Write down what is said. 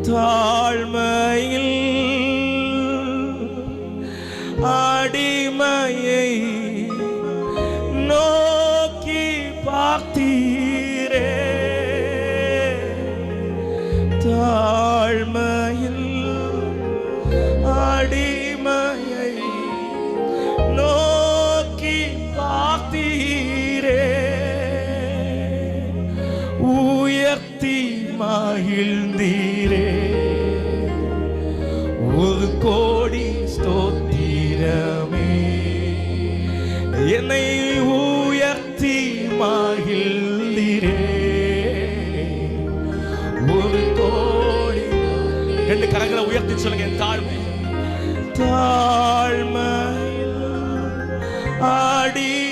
தாழ்மையில் அடிமையை நோக்கி பார்த்தீரே. தாழ்மையில் அடிமையை நோக்கி பார்த்தீரே. உயர்த்தி மகிழ்ந்தீரே. ஒரு கோடி ஸ்தோத்திரமே. என்னை உயர்த்தி மகிழ்ந்தீரே. ஒரு கோடி. ரெண்டு கரங்களை உயர்த்தி சொல்லுங்க. தாழ்மை தாழ்மை அடி